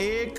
1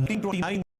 1929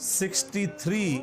63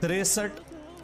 63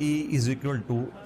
E =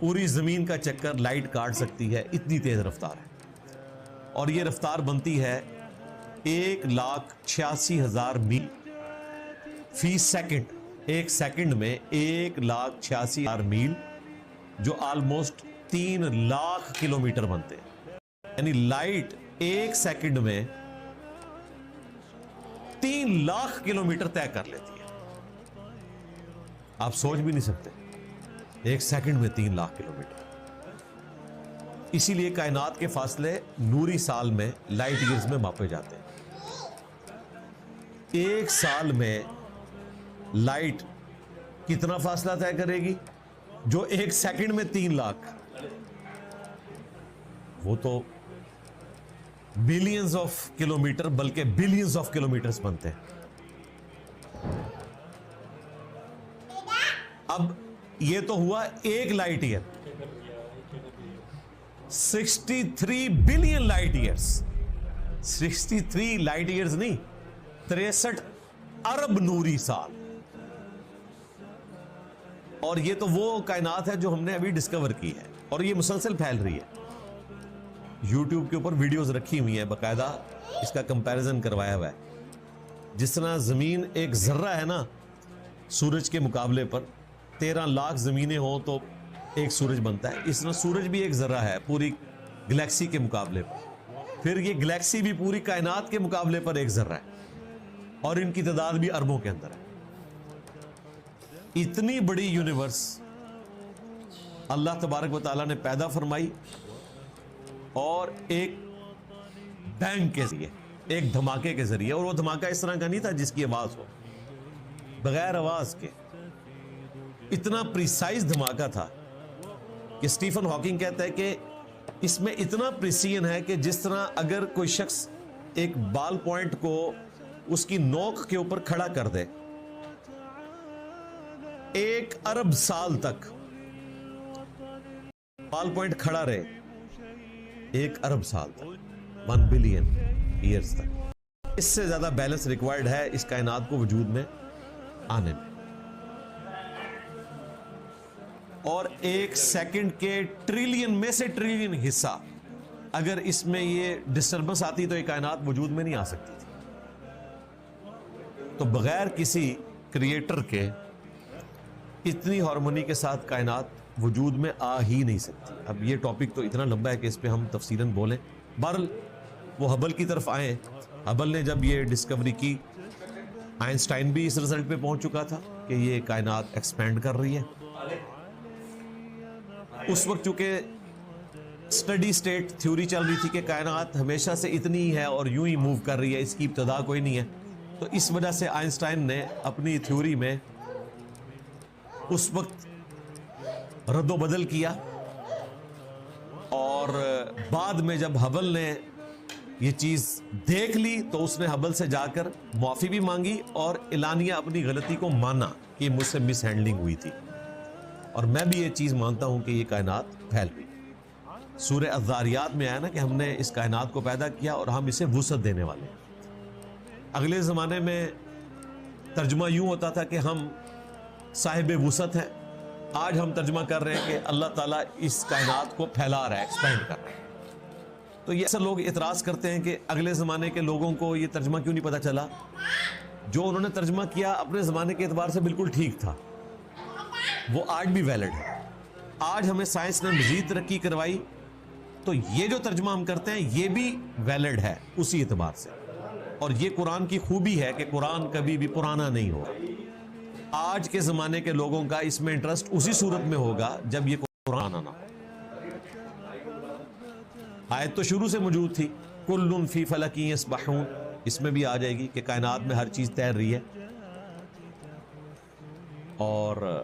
پوری زمین کا چکر لائٹ کاٹ سکتی ہے، اتنی تیز رفتار ہے. اور یہ رفتار بنتی ہے 1,86,000 میل فی سیکنڈ. ایک سیکنڈ میں 1,86,000 میل، جو آلموسٹ 3 لاکھ کلومیٹر بنتے ہیں. یعنی لائٹ ایک سیکنڈ میں 3 لاکھ کلومیٹر طے کر لیتی ہے. آپ سوچ بھی نہیں سکتے، ایک سیکنڈ میں 3 لاکھ کلومیٹر. اسی لیے کائنات کے فاصلے نوری سال میں لائٹ ایئرز میں ماپے جاتے ہیں. ایک سال میں لائٹ کتنا فاصلہ طے کرے گی؟ جو ایک سیکنڈ میں 3 لاکھ، وہ تو بلینز آف کلومیٹر، بلکہ بلینز آف کلومیٹرز بنتے ہیں. اب یہ تو ہوا ایک light year. 63 billion light years. 63 light years نہیں، 63 ارب نوری سال. اور یہ تو وہ کائنات ہے جو ہم نے ابھی ڈسکور کی ہے، اور یہ مسلسل پھیل رہی ہے. یوٹیوب کے اوپر ویڈیوز رکھی ہوئی ہیں، باقاعدہ اس کا کمپیریزن کروایا ہوا ہے. جس طرح زمین ایک ذرہ ہے نا سورج کے مقابلے پر، 13 لاکھ زمینیں ہوں تو ایک سورج بنتا ہے، اس طرح سورج بھی ایک ذرہ ہے پوری گلیکسی کے مقابلے پر. پھر یہ گلیکسی بھی پوری کائنات کے مقابلے پر ایک ذرہ ہے، اور ان کی تعداد بھی اربوں کے اندر ہے. اتنی بڑی یونیورس اللہ تبارک و تعالیٰ نے پیدا فرمائی، اور ایک بینگ کے ذریعے، ایک دھماکے کے ذریعے. اور وہ دھماکہ اس طرح کا نہیں تھا جس کی آواز ہو، بغیر آواز کے. اتنا پریسائز دھماکہ تھا کہ اسٹیفن ہاکنگ کہتا ہے کہ اس میں اتنا پریسیجن ہے کہ جس طرح اگر کوئی شخص ایک بال پوائنٹ کو اس کی نوک کے اوپر کھڑا کر دے، 1 ارب سال تک بال پوائنٹ کھڑا رہے، 1 ارب سال تک، 1 بلین ایئرز تک. اس سے زیادہ بیلنس ریکوائرڈ ہے اس کائنات کو وجود میں آنے میں. اور 1 سیکنڈ کے ٹریلین میں سے ٹریلین حصہ اگر اس میں یہ ڈسٹربنس آتی تو یہ کائنات وجود میں نہیں آ سکتی تھی. تو بغیر کسی کریٹر کے اتنی ہارمونی کے ساتھ کائنات وجود میں آ ہی نہیں سکتی. اب یہ ٹاپک تو اتنا لمبا ہے کہ اس پہ ہم تفصیلاً بولیں. بہرحال وہ ہبل کی طرف آئیں. ہبل نے جب یہ ڈسکوری کی، آئنسٹائن بھی اس رزلٹ پہ پہنچ چکا تھا کہ یہ کائنات ایکسپینڈ کر رہی ہے. اس وقت چونکہ اسٹڈی سٹیٹ تھیوری چل رہی تھی کہ کائنات ہمیشہ سے اتنی ہی ہے اور یوں ہی موو کر رہی ہے، اس کی ابتدا کوئی نہیں ہے. تو اس وجہ سے آئنسٹائن نے اپنی تھیوری میں اس وقت رد و بدل کیا، اور بعد میں جب ہبل نے یہ چیز دیکھ لی تو اس نے ہبل سے جا کر معافی بھی مانگی اور اعلانیہ اپنی غلطی کو مانا کہ مجھ سے مس ہینڈلنگ ہوئی تھی. اور میں بھی یہ چیز مانتا ہوں کہ یہ کائنات پھیل رہی. سورہ الذاریات میں آیا نا کہ ہم نے اس کائنات کو پیدا کیا اور ہم اسے وسعت دینے والے ہیں. اگلے زمانے میں ترجمہ یوں ہوتا تھا کہ ہم صاحب وسعت ہیں. آج ہم ترجمہ کر رہے ہیں کہ اللہ تعالیٰ اس کائنات کو پھیلا رہا ہے، ایکسپینڈ کر رہا ہے. تو یہ اکثر لوگ اعتراض کرتے ہیں کہ اگلے زمانے کے لوگوں کو یہ ترجمہ کیوں نہیں پتہ چلا. جو انہوں نے ترجمہ کیا اپنے زمانے کے اعتبار سے بالکل ٹھیک تھا، وہ آج بھی ویلڈ ہے. آج ہمیں سائنس نے مزید ترقی کروائی تو یہ جو ترجمہ ہم کرتے ہیں یہ بھی ویلڈ ہے اسی اعتبار سے. اور یہ قرآن کی خوبی ہے کہ قرآن کبھی بھی پرانا نہیں ہوگا. آج کے زمانے کے لوگوں کا اس میں انٹرسٹ اسی صورت میں ہوگا جب یہ قرآن نہ ہو. آیت تو شروع سے موجود تھی، کل فی فلک یسبحون، اس میں بھی آ جائے گی کہ کائنات میں ہر چیز تیر رہی ہے. اور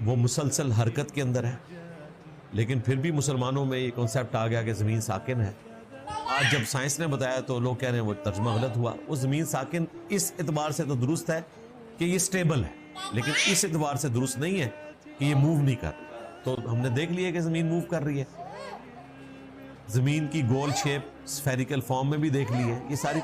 وہ مسلسل حرکت کے اندر ہے. لیکن پھر بھی مسلمانوں میں یہ کنسیپٹ آ گیا کہ زمین ساکن ہے. آج جب سائنس نے بتایا تو لوگ کہہ رہے ہیں وہ ترجمہ غلط ہوا. وہ زمین ساکن اس اعتبار سے تو درست ہے کہ یہ سٹیبل ہے، لیکن اس اعتبار سے درست نہیں ہے کہ یہ موو نہیں کر رہی. تو ہم نے دیکھ لیا کہ زمین موو کر رہی ہے. زمین کی گول شیپ اسفیریکل فارم میں بھی دیکھ لی ہے. یہ ساری